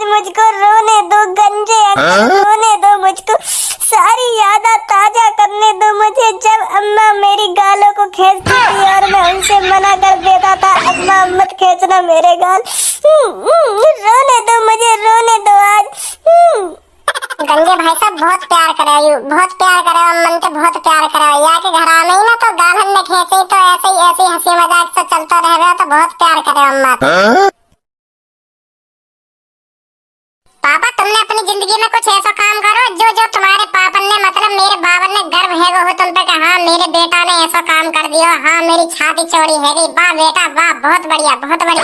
मुझको रोने दो, गंजे रोने दो मुझको, सारी यादें ताजा करने दो मुझे। जब अम्मा मेरी गालों को खींचती थी और मैं उनसे मना कर देता था, अम्मा मत खींचना मेरे गाल, रोने दो मुझे, रोने दो आज। गंजे भाई साहब बहुत प्यार करे, बहुत प्यार करे, मन से बहुत प्यार करे। या के घर आने ही ना तो गाल हमने खींची तो ऐसे ही हंसी मजाक से चलता रहे तो बहुत प्यार करे अम्मा। पापा तुमने अपनी जिंदगी में कुछ ऐसा काम करो जो जो तुम्हारे पापन ने मतलब मेरे बाबा ने गर्व है वो तुम पे कि हाँ मेरे बेटा ने ऐसा काम कर दिया, हाँ मेरी छाती चौड़ी है गई, वाह बेटा वाह, बहुत बढ़िया बहुत बढ़िया।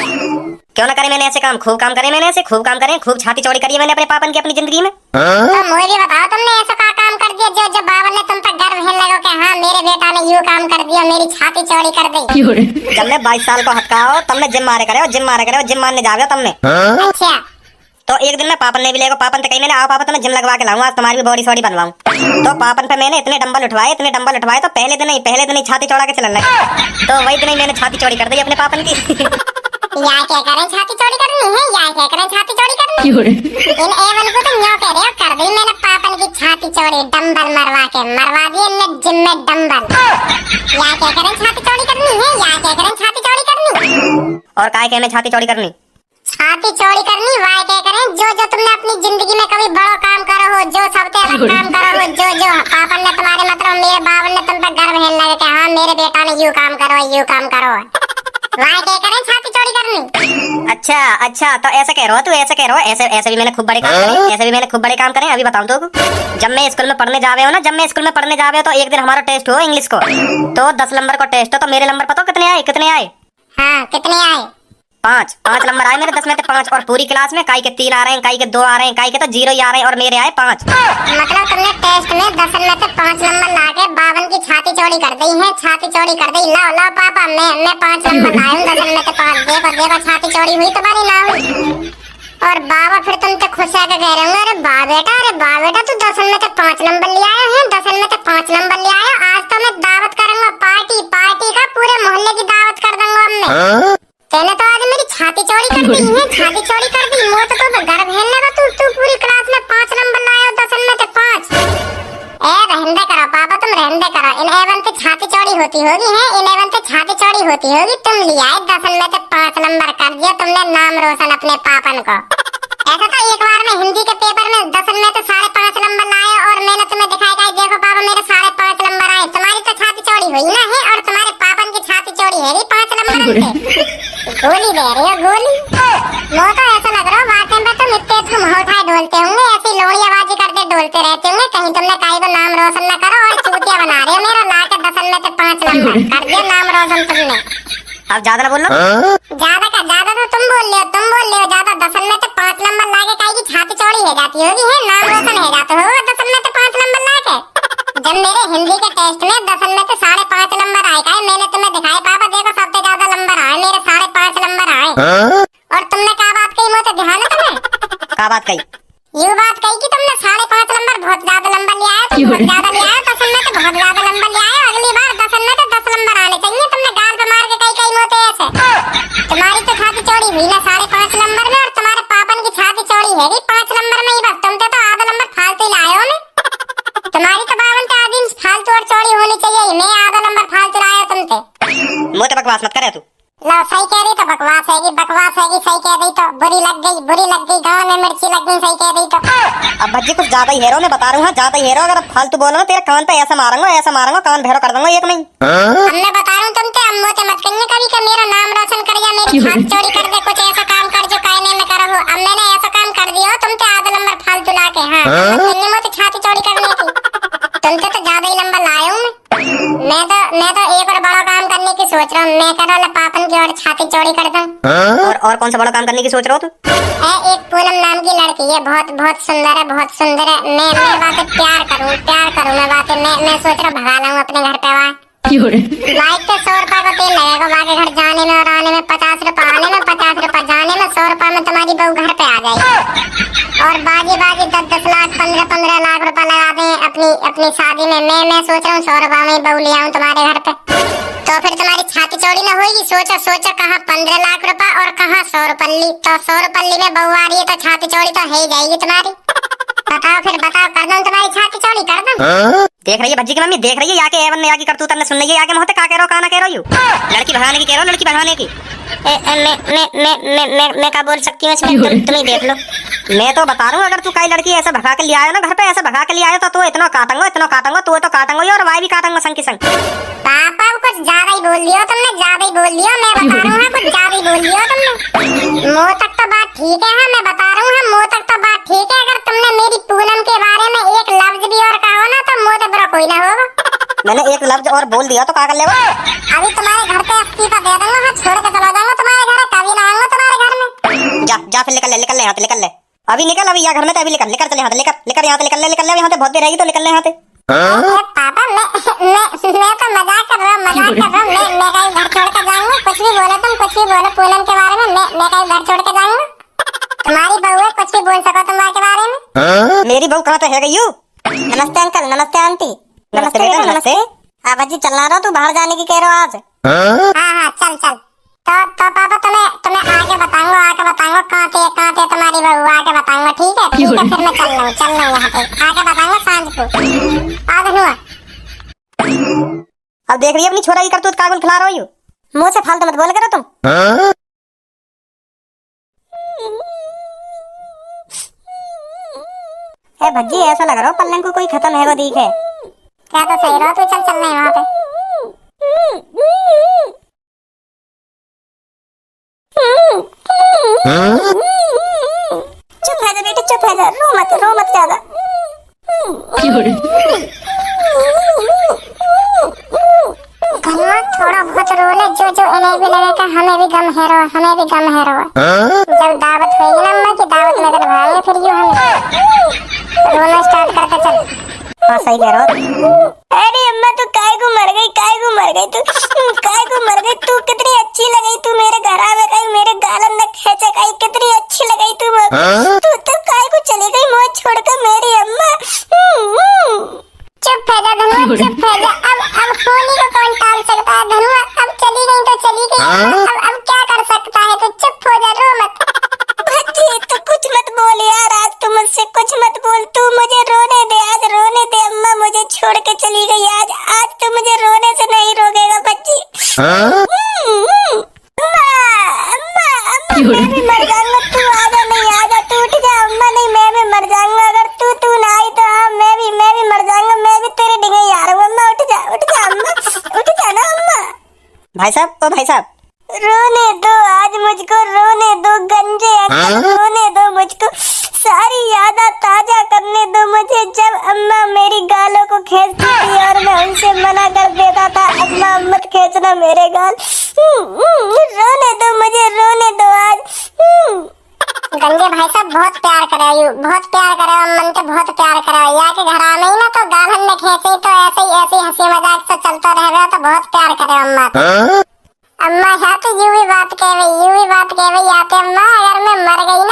क्यों ना करे मैंने ऐसे काम, खूब काम करे मैंने ऐसे, खूब काम करे, खूब छाती चौड़ी करी मैंने अपने पापन की अपनी जिंदगी में। तो मुझे भी बताओ तुमने ऐसा क्या काम कर दिया जो जो बाबा ने तुम पर गर्व है लगा कि हाँ मेरे बेटा ने यूं काम कर दिया, मेरी छाती चौड़ी कर दी। जब मैं 22 साल को हटकाओ तब मैं जिम मारे करे, जिम मारने जावे तब मैं। अच्छा तो एक दिन मैं पापन ने भी लेगा, पापन तो कही मैंने आओ पापा तो मैं जिम लगवा के लाऊंगा, आज तुम्हारी भी बॉडी सॉडी बनवाऊं। तो पापन पे मैंने इतने डंबल उठवाए तो पहले दिन ही छाती चौड़ा के चलने लगे। तो वही दिन ही मैंने छाती चौड़ी कर दी अपने पापन की। या क्या करें छाती चौड़ी करनी है, या क्या करें छाती चौड़ी करनी है। इन एवन को तो न्यों कह रहे हो, कर दी मैंने पापन की छाती चौड़ी, डंबल मरवा दिए इनने जिम में डंबल। या क्या करें छाती चौड़ी करनी है, या क्या करें छाती चौड़ी करनी। और काय के मैं छाती चौड़ी करनी, छाती चौड़ी करनी, वाह क्या करें जो जो तुमने अपनी जिंदगी में कभी बड़ा काम करो हो, जो सबसे अलग काम करो हो, जो जो पापन ने तुम्हारे मतलब मेरे बाबन ने तुम पर गर्व है लगे कि हाँ मेरे बेटा ने यूं काम करो, वाह क्या करें छाती चौड़ी करनी। अच्छा तो ऐसे कह रहे हो, तू ऐसे कह रहे हो, ऐसे भी मैंने खूब बड़े काम करे, अभी बताऊं तो जब मैं स्कूल में पढ़ने जावे हो तो एक दिन हमारा टेस्ट हो इंग्लिश को, तो 10 नंबर का टेस्ट हो, तो मेरे नंबर पता कितने आए? हाँ कितने आए? 5 नंबर आए मेरे 10 में से 5, और पूरी क्लास में काई के 3 आ रहे हैं, काई के 2 आ रहे हैं, काई के तो 0 ही आ रहे हैं, और मेरे आए 5। मतलब तुमने टेस्ट में 10 में से 5 नंबर लाके बावन की छाती चौड़ी कर दी है, छाती चौड़ी कर दी। लो पापा मैं 5 नंबर लाया हूं 10 में से 5, देखो छाती चौड़ी हुई तुम्हारी ना हुई। और बाबा फिर तुम तो खुश है कह रहे होंगे, अरे बा बेटा तू 10 में से 5 नंबर ले आया है, 10 में से 5 नंबर ले आया, आज तो मैं दावत करूंगा, पार्टी का पूरे मोहल्ले की दावत कर दूंगा मैं। कहने तो आज मेरी छाती चौड़ी कर दी है, छाती चौड़ी कर दी, मोह तो गर्व है लगा, तू पूरी क्लास में 5 नंबर लाया 10 में से 5। रहने करो पापा, तुम रहने करो, इन एवन पे छाती चौड़ी होती होगी है, इन एवन पे छाती चौड़ी होती होगी, तुम लिया 10 में से 5 नंबर कर दिया तुमने, नाम रोशन अपने पापन को। ऐसा तो एक बार में हिंदी के पेपर में 10 में तो 5.5 नंबर लाए और मैंने तुम्हें दिखाया देखो पापा मेरे 5.5 नंबर आए, तुम्हारी तो छाती चौड़ी हुई ना है, और तुम्हारे पापन की छाती चौड़ी है 5 नंबर। गोली दे रही हो गोली, वो तो ऐसा लग रहा वाकई में तुम इतने तुम उठाए डोलते होंगे, ऐसी लोड़ियाबाजी करते डोलते रहते होंगे, कहीं तुमने कहीं तो नाम रोशन न करो और चूतिया बना रहे हो मेरा, ला के 10 में से 5 नंबर कर दिया नाम रोशन तुमने। अब ज्यादा ना बोलो, ज्यादा तो तुम बोल रहे हो ज्यादा, 10 में से 5 नंबर लाके कहीं की छाती चौड़ी हो जाती होगी है, नाम रोशन हो जाते होगा 10 में से 5 नंबर लाके। जब मेरे हिंदी के टेस्ट में 10 में से 5.5 नंबर आए का मैंने तुम्हें दिखाया पापा देखो सबसे ज्यादा नंबर आए मेरे 5.5 नंबर आए। और तुमने क्या बात कही मुझे ध्यान है तुम्हें? क्या बात कही? ये बात कही कि तुमने 5.5 नंबर बहुत ज्यादा नंबर ले आए, बहुत ज्यादा ले आए, 10 में से बहुत ज्यादा नंबर ले आए, अगली बार 10 में से 10 नंबर आने चाहिए, तुमने गाल पे मार के कई मोते ऐसे। तुम्हारी तो छाती चौड़ी हुई ना 5.5 नंबर में, और तुम्हारे पापन की छाती चौड़ी है 5 नंबर में ही, बस तुम तो आधा नंबर फालतू ही लाए हो ना, तुम्हारी तो बावन का आदमी फालतू और चौड़ी होनी चाहिए, मैं आधा नंबर फालतू लाया तुमसे। मुझे बकवास मत करे तू। लो सही कह रही तो बकवास हैगी, सही कह रही तो बुरी लग गई, गाँव में मिर्ची लग गई, सही कह रही तो। अब भज्जी कुछ ज्यादा ही हेरो, मैं बता रहा हूँ ज्यादा ही हेरो, अगर फालतू बोलो तेरे कान पे ऐसा मारूंगा कान भेड़ो कर दूंगा एक नहीं। अब मैं बता रहा हूँ तुम ते अम्मो ते मत कहिए कभी कि मेरा नाम रोशन कर या मेरी छाती चौड़ी कर दे, कुछ ऐसा काम कर जो कहने में करो। अब मैंने ऐसा काम कर दिया तुम ते आधा नंबर फालतू ला के, हाँ मुझे छाती चौड़ी करनी थी, तुम ते तो ज्यादा ही नंबर लाए हूँ मैं तो एक और बड़ा काम करने की सोच रहा हूँ, मैं कह रहा पापन की और छाती चौड़ी कर दूं। और कौन सा बड़ा काम करने की सोच रहे हो तू? एक पूनम नाम की लड़की है, बहुत सुंदर है, मैं बातें प्यार करूं मैं बातें मैं सोच रहा भगा लाऊं अपने घर पे। बाइक पे 100 रुपए का तेल लगेगा, बाकी घर जाने में और आने में 50 रुपए, आने में 50 रुपए, जाने में 100 रुपए में तुम्हारी बहू घर पे आ जाएगी। और बाजी 10 लाख 15 लाख रुपए लगा दें अपनी अपनी शादी में मैं सोच रहा हूँ 100 रुपये में बहू ले आऊँ तुम्हारे घर पे, तो फिर तुम्हारी छाती चौड़ी ना होगी। सोचा सोचा कहाँ 15 लाख रुपए और कहाँ 100 रुपल्ली, तो 100 रुपल्ली में बहू आ रही है तो छाती चौड़ी तो है ही जाएगी तुम्हारी। बताओ फिर बताओ, कर दूं तुम्हारी छाती चौड़ी, कर दूं? देख रही है भज्जी की मम्मी, देख रही है याके एवन ने याकी करतूत ने सुन रही है याके मोहते का कह रहो का ना कह रहो यू लड़की भगाने की कह रहो, लड़की भगाने की। मैं क्या बोल सकती हूँ इसमें, तुम ही देख लो। मैं तो बता रहा हूँ अगर तू कई लड़की ऐसे भगा के ले आयो ना घर पे, ऐसे भगा के ले आयो तो तू इतना काटूंगा तू तो काटूंगा और वाई भी काटूंगा संग की संग। पापा कुछ ज्यादा ही बोल लियो तुमने, ज्यादा ही बोल लियो। मैं बता रहा हूँ कुछ ज्यादा ही बोल लियो तुमने। मुँह तक तो बात ठीक है, मैं बता रहा हूँ मुँह तक तो बात ठीक है। अगर तुमने मेरी पूनम के बारे में एक लफ्ज भी और कहा ना तो मुँह से बुरा कोई ना होगा। मैंने एक लफ्ज और बोल दिया तो क्या कर लेगा? अभी तुम्हारे घर पे इस्तीफा दे दूंगा, मैं छोड़ के चला जाऊंगा तुम्हारे घर, कभी ना आऊंगा तुम्हारे घर में। जा फिर निकल ले यहाँ से, निकल ले अभी, निकल अभी यहाँ घर में, अभी निकल चले यहाँ से, लेकर यहाँ से निकल ले यहाँ से, बहुत देर रहेगी तो निकल ले यहाँ से। पापा मैं तो मजाक कर रहा हूँ, मैं कहीं घर छोड़ के जाऊंगा। कुछ भी बोले तुम, कुछ भी बोले पूनम के बारे में, मैं कहीं घर छोड़ के जाऊंगा। तुम्हारी बहू है, कुछ भी बोल सको तुम्हारे के बारे में। मेरी बहू कहाँ पे है गई? नमस्ते अंकल, नमस्ते आंटी। नमस्ते बेटा, नमस्ते। बाजी चलना रहा, तू बाहर जाने की कह रहा आज? हाँ चल। तो पापा तुम्हें आके बताऊंगा कहाँ थे तुम्हारी बहू, आके बताऊंगा। ठीक है फिर मैं चल रहा हूँ यहाँ पे, आके बताऊंगा सांझ को। आ धनुआ, अब देख रही है अपनी छोरा की करतूत, कागुल खिला रही हो। मुंह से फालतू मत बोल करो तुम। ए भज्जी ऐसा लग रहा हो पल्ले को कोई खत्म है वो दिखे। क्या तो सही रहो, तू चल नहीं वहाँ पे। चुप है जा बेटी, चुप है जा, रो मत ज्यादा। थोड़ा बहुत रो ले, जो इन्हें भी लगेगा हमें भी गम है रो। जब दावत होगी ना अम्मा की, दावत में भागेंगे फिर यूं हम रोना स्टार्ट करके चल। हाँ सही कह रहा हो। अरे अम्मा तू काय को मर गई तू कितनी अच्छी लगी तू मेरे घर आवे गई, मेरे गालन में खेचे गई, कितनी अच्छी लगी तू। तू काय को चली गई मुझे छोड़कर मेरी अम्मा। चुप है जा धनुआ, चुप है जा। अब होली को कौन टाल सकता है धनुआ? अब चली गई तो चली गई, अब क्या कर सकता है? तो चुप हो जा, रो मत। बच्ची तू कुछ मत बोल यार, आज तू मुझसे कुछ मत बोल, तू मुझे रोने दे, आज रोने दे। अम्मा मुझे छोड़ के चली गई, आज तू मुझे रोने से नहीं रोकेगा बच्ची। मैं भी मर जाऊंगा, तू आजा नहीं आजा, तू उठ जा। अम्मा नहीं, मैं भी मर जाऊंगा अगर तू ना आई तो। हाँ मैं भी मर जाऊंगा, मैं भी तेरे डिगे यार। अम्मा उठ जा अम्मा, उठ जा ना अम्मा। भाई साहब रोने दो आज मुझको, रोने दो गंजे अंकल, रोने दो मुझको, सारी यादें ताजा करने दो मुझे। जब अम्मा मेरी गालों को खींचती थी और मैं उनसे मना कर देता था, अम्मा मत खींचना मेरे गाल। रोने दो मुझे, रोने दो आज। गंजे भाई साहब बहुत प्यार करे, मन के बहुत प्यार करे। या के घर आने ही ना तो गाल हमने खींची तो ऐसे ही हंसी मजाक से चलता रहे तो बहुत प्यार करे अम्मा। अम्मा है तो यूं ही बात कह रही आते अम्मा। अगर मैं मर गई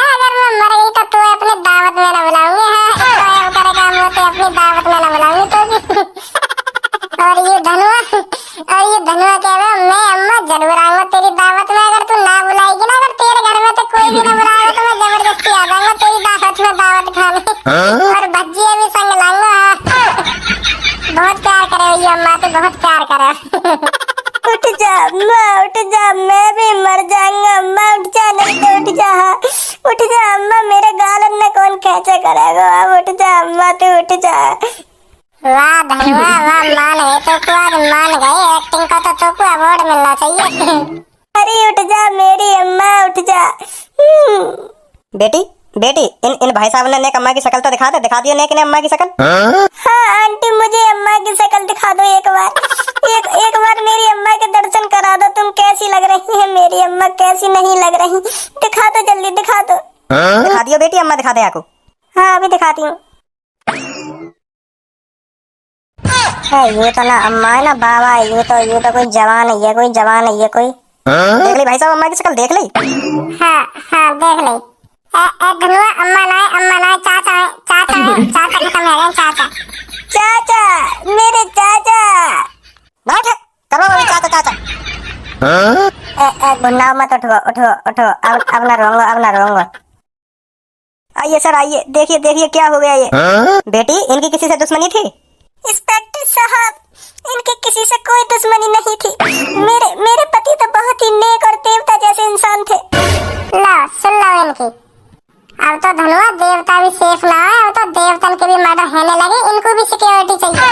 तो तू अपनी दावत में ना बुलाऊंगी। हाँ तो करेगा मुझे अपनी दावत में ना बुलाऊंगी तो। और ये धनुआ कह रहा मैं अम्मा जरूर आऊंगा तेरी दावत में। अगर तू ना बुलाएगी ना, अगर तेरे घर में तो कोई भी ना बुलाएगा तो मैं जबरदस्ती आ जाऊंगा तेरी दावत में दावत खाने। और भज्जी भी संग लाऊंगा। बहुत प्यार करे ये अम्मा, तो बहुत प्यार करे। उठ जा अम्मा, उठ जा, मैं भी मर जाऊंगा अम्मा। उठ जा, नहीं तो उठ जा। उठ जा अम्मा, मेरे गालन में कौन कैसे करेगा। अब उठ जा अम्मा, तू उठ जा। वाह धनुआ वाह, मान गए तो आज मान गए। एक्टिंग का तो तुमको अवार्ड मिलना चाहिए। अरे उठ जा मेरी अम्मा, उठ जा। बेटी इन भाई साहब ने अम्मा की शक्ल तो दिखा दिया नेक ने अम्मा की शक्ल। हाँ आंटी मुझे अम्मा की शक्ल दिखा दो एक बार मेरी अम्मा के दर्शन करा दो। तुम कैसी लग रही है मेरी अम्मा, कैसी नहीं लग रही? दिखा दो जल्दी, दिखा दो। दिखा दियो बेटी, अम्मा दिखा दे आपको। हाँ अभी दिखाती हूँ। ये तो ना अम्मा है ना बाबा, ये तो कोई जवान है, कोई जवान है कोई। देख ली भाई साहब अम्मा की शक्ल, देख ली। हाँ देख ली। धनुआ अम्मा ना चाचा खत्म है चाचा। चाचा, मेरे चाचा। बैठ, करो अभी चाचा चाचा। गुन्ना मत उठो उठो उठो, अब ना रोऊंगा, अब ना रोऊंगा। आइए सर आइए, देखिए देखिए क्या हो गया ये। बेटी, इनकी किसी से दुश्मनी थी? इंस्पेक्टर साहब, इनकी किसी से कोई दुश्मनी नहीं थी। मेरे पति तो बहुत ही नेक और देवता जैसे इंसान थे। ला सुन लो इनकी। अब तो धनुआ देवता भी सेफ ना है, अब तो देवतन के भी मर्डर होने लगे, इनको भी सिक्योरिटी चाहिए।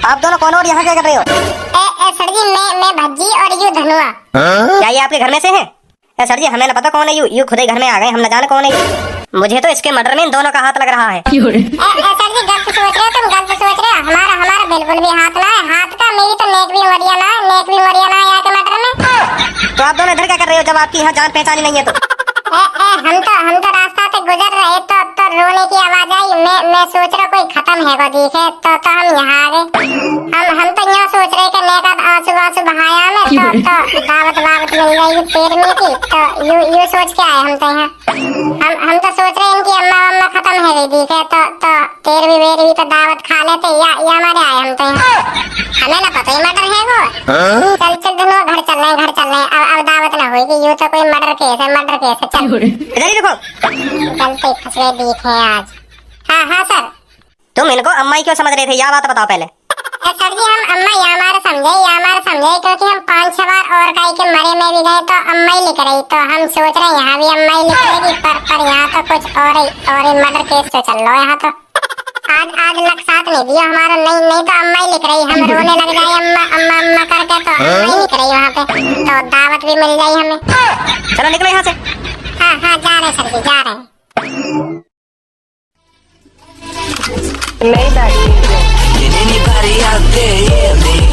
आप दोनों कौन और यहाँ क्या कर रहे हो? सर जी मैं भज्जी और यू धनुआ। क्या ये आपके घर में से है? सर जी हमें ना पता कौन है यू खुद ही घर में आ गए, हम न जाने कौन है। मुझे तो इसके मर्डर में इन दोनों का हाथ लग रहा है। सर जी गलत सोच रहे हो तुम, गलत सोच रहे हो। हमारा बिल्कुल भी हाथ ना है, हाथ का मेरी तो नेक भी मरिया ना है, नेक भी मरिया ना है यहाँ के मर्डर में। तो आप दोनों इधर क्या कर रहे हो जब आपकी यहाँ जान पहचानी नहीं है तो? हम तो रास्ता से गुजर रहे तो रोने की आवाज आई। मैं सोच रहा कोई खत्म है को दिखे तो हम यहाँ आ गए। हम तो यहाँ सोच रहे कि नेक आंसू आंसू बहाया हमें तो दावत वावत मिल जाएगी तेरहवीं की, तो यू सोच के आए हम तो यहाँ। हम तो सोच रहे इनकी अम्मा अम्मा खत्म है गई दिखे तो तेरहवीं वेरहवीं तो दावत खा लेते या हमारे आए हम तो यहाँ। हमें ना पता ही मर्डर है वो। चल धनुआ घर चल रहे अब दावत ना होगी, यू तो कोई मर्डर केस है, मर्डर केस है। चल इधर ही देखो, गलती फंसे दिखे आज। हाँ सर। तुम इनको अम्मा ही क्यों समझ रहे थे, यह बात बताओ पहले। सर जी हम अम्मा हमारे समझे क्योंकि हम 5-6 बार और कहीं के मरे में भी गए तो अम्मा ही लिख रही, तो हम सोच रहे यहाँ भी अम्मा ही लिख रही, पर यहाँ तो कुछ और ही मर्डर केस तो चल रहा है यहाँ तो। आज लक साथ नहीं दिया हमारा, नहीं तो अम्मा ही लिख रही, हम रोने लग जाए अम्मा अम्मा अम्मा करके तो अम्मा ही लिख रही वहाँ पे, तो दावत भी मिल जाए हमें। चलो निकलो यहाँ से। हाँ जा रहे सर जी, जा रहे हैं। Can anybody out there hear me?